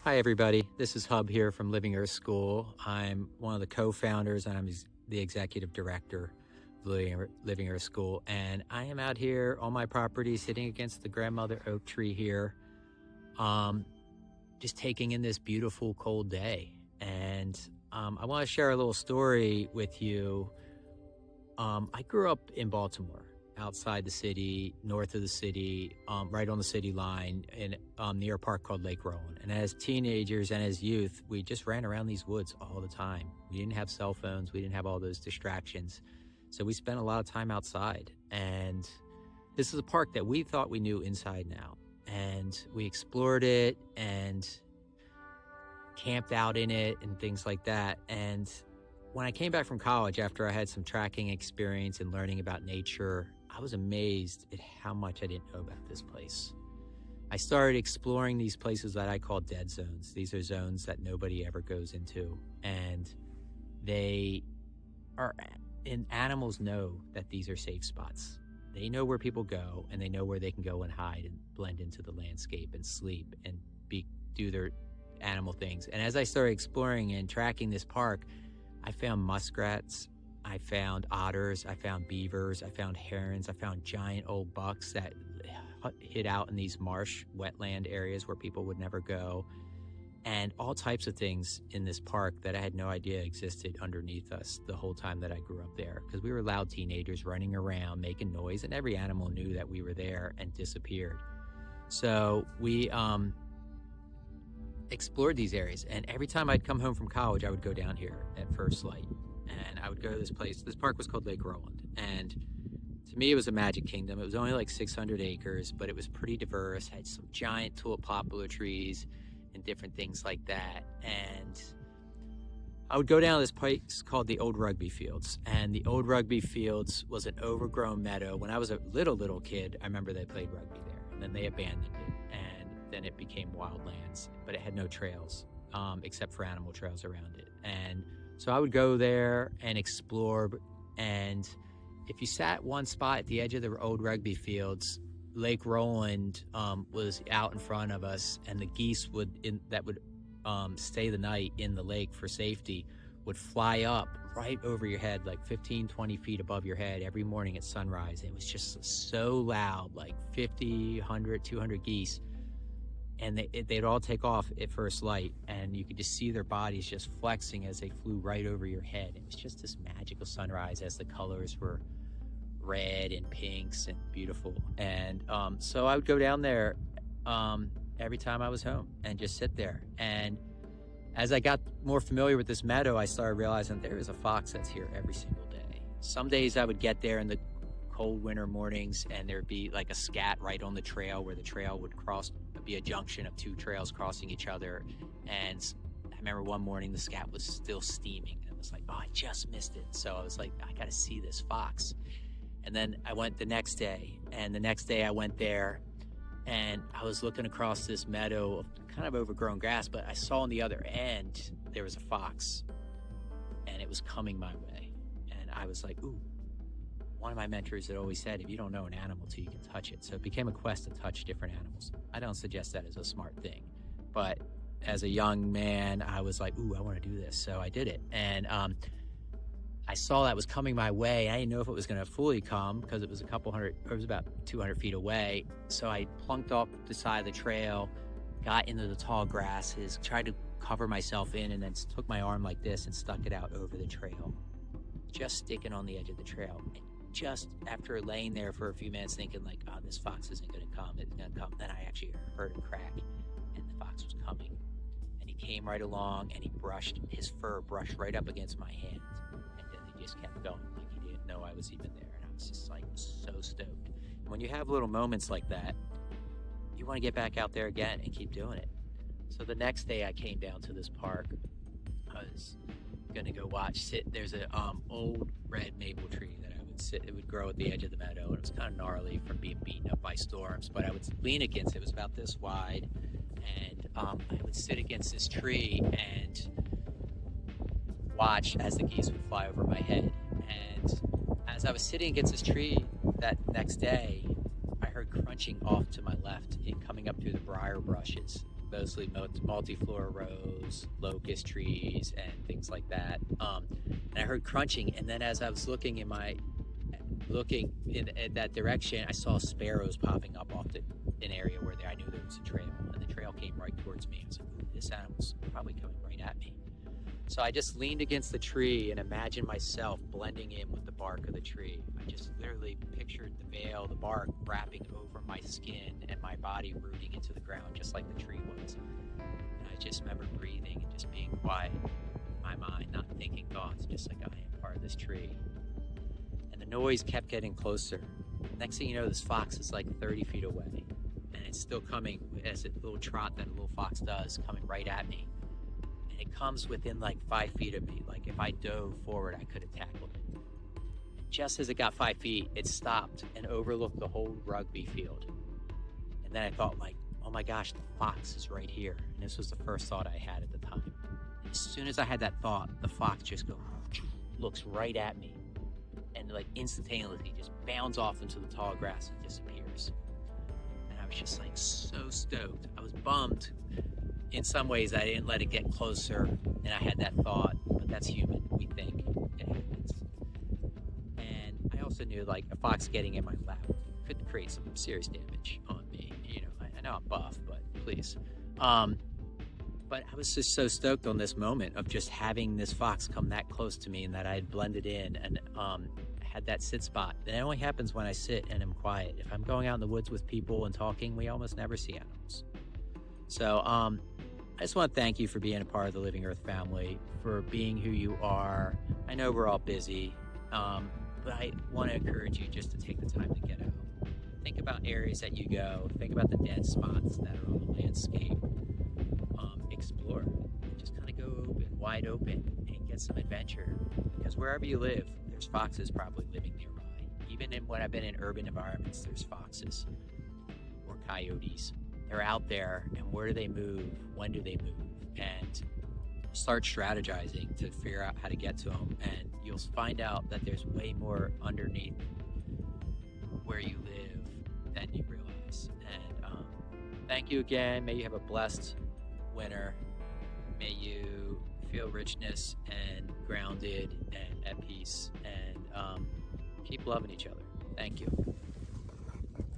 Hi, everybody. This is Hub here from Living Earth School. I'm one of the co-founders and I'm the executive director of Living Earth School. And I am out here on my property sitting against the grandmother oak tree here, just taking in this beautiful cold day. And I want to share a little story with you. I grew up in Baltimore, outside the city, north of the city, right on the city line in near a park called Lake Rowan. And as teenagers and as youth, we just ran around these woods all the time. We didn't have cell phones. We didn't have all those distractions. So we spent a lot of time outside. And this is a park that we thought we knew inside and out. And we explored it and camped out in it and things like that. And when I came back from college, after I had some tracking experience and learning about nature, I was amazed at how much I didn't know about this place. I started exploring these places that I call dead zones. These are zones that nobody ever goes into. And animals know that these are safe spots. They know where people go and they know where they can go and hide and blend into the landscape and sleep and do their animal things. And as I started exploring and tracking this park, I found muskrats, I found otters, I found beavers, I found herons, I found giant old bucks that hid out in these marsh wetland areas where people would never go, and all types of things in this park that I had no idea existed underneath us the whole time that I grew up there, because we were loud teenagers running around, making noise, and every animal knew that we were there and disappeared. So we explored these areas, and every time I'd come home from college, I would go down here at first light, and I would go to this place. This park was called Lake Rowan, and to me, it was a magic kingdom. It was only like 600 acres, but it was pretty diverse, had some giant tulip poplar trees and different things like that. And I would go down to this place called the Old Rugby Fields, and the Old Rugby Fields was an overgrown meadow. When I was a little kid, I remember they played rugby there, and then they abandoned it, and then it became wildlands, but it had no trails, except for animal trails around it. And so I would go there and explore, and if you sat one spot at the edge of the old rugby fields, Lake Roland was out in front of us, and the geese that would stay the night in the lake for safety would fly up right over your head, like 15, 20 feet above your head every morning at sunrise. It was just so loud, like 50, 100, 200 geese. And they'd all take off at first light, and you could just see their bodies just flexing as they flew right over your head. It was just this magical sunrise as the colors were red and pinks and beautiful. And so I would go down there every time I was home and just sit there. And as I got more familiar with this meadow, I started realizing there is a fox that's here every single day. Some days I would get there in the cold winter mornings, and there'd be like a scat right on the trail where the trail would be a junction of two trails crossing each other. And I remember one morning the scat was still steaming, and it was like, oh, I just missed it. So I was like, I gotta see this fox. And then I went the next day, and the next day I went there, and I was looking across this meadow of kind of overgrown grass, but I saw on the other end there was a fox, and it was coming my way. And I was like, ooh. One of my mentors had always said, if you don't know an animal till you can touch it. So it became a quest to touch different animals. I don't suggest that as a smart thing, but as a young man, I was like, ooh, I want to do this. So I did it. And I saw that was coming my way. I didn't know if it was going to fully come because it was about 200 feet away. So I plunked off the side of the trail, got into the tall grasses, tried to cover myself in, and then took my arm like this and stuck it out over the trail, just sticking on the edge of the trail. Just after laying there for a few minutes thinking like, oh, this fox isn't going to come, it's going to come, then I actually heard a crack, and the fox was coming, and he came right along, and his fur brushed right up against my hand, and then he just kept going like he didn't know I was even there. And I was just like so stoked. And when you have little moments like that, you want to get back out there again and keep doing it. So the next day I came down to this park. I was gonna go there's an old red maple tree that it would grow at the edge of the meadow, and it was kind of gnarly from being beaten up by storms, but I would lean against it. It was about this wide, and I would sit against this tree and watch as the geese would fly over my head. And as I was sitting against this tree that next day, I heard crunching off to my left and coming up through the briar brushes. mostly multi-floor rows, locust trees, and things like that. And I heard crunching, and then as I was looking in that direction, I saw sparrows popping up off an area where I knew there was a trail, and the trail came right towards me. I was like, "Ooh, this animal's probably coming right at me." So I just leaned against the tree and imagined myself blending in with the bark of the tree. I just literally pictured the veil, the bark wrapping over my skin and my body rooting into the ground just like the tree was. And I just remember breathing and just being quiet in my mind, not thinking thoughts, just like I am part of this tree. And the noise kept getting closer. Next thing you know, this fox is like 30 feet away, and it's still coming as a little trot that a little fox does, coming right at me. And it comes within like 5 feet of me. Like if I dove forward, I could have tackled it. And just as it got 5 feet, it stopped and overlooked the whole rugby field. And then I thought, like, oh my gosh, the fox is right here. And this was the first thought I had at the time. And as soon as I had that thought, the fox just looks right at me, and like instantaneously just bounds off into the tall grass and disappears. And I was just like so stoked. I was bummed in some ways I didn't let it get closer, and I had that thought, but that's human. We think it happens. And I also knew like a fox getting in my lap could create some serious damage on me. You know, I know I'm buff, but please. But I was just so stoked on this moment of just having this fox come that close to me, and that I had blended in and had that sit spot. And it only happens when I sit and am quiet. If I'm going out in the woods with people and talking, we almost never see animals. So I just want to thank you for being a part of the Living Earth family, for being who you are. I know we're all busy, but I want to encourage you just to take the time to get out. Think about areas that you go. Think about the dead spots that are on the landscape. Explore. Just kind of go open, wide open, and get some adventure. Because wherever you live, there's foxes probably living nearby. Even when I've been in urban environments, there's foxes or coyotes. They're out there, and where do they move? When do they move? And start strategizing to figure out how to get to them. And you'll find out that there's way more underneath where you live than you realize. And thank you again. May you have a blessed winter. May you feel richness and grounded and at peace, and keep loving each other. Thank you.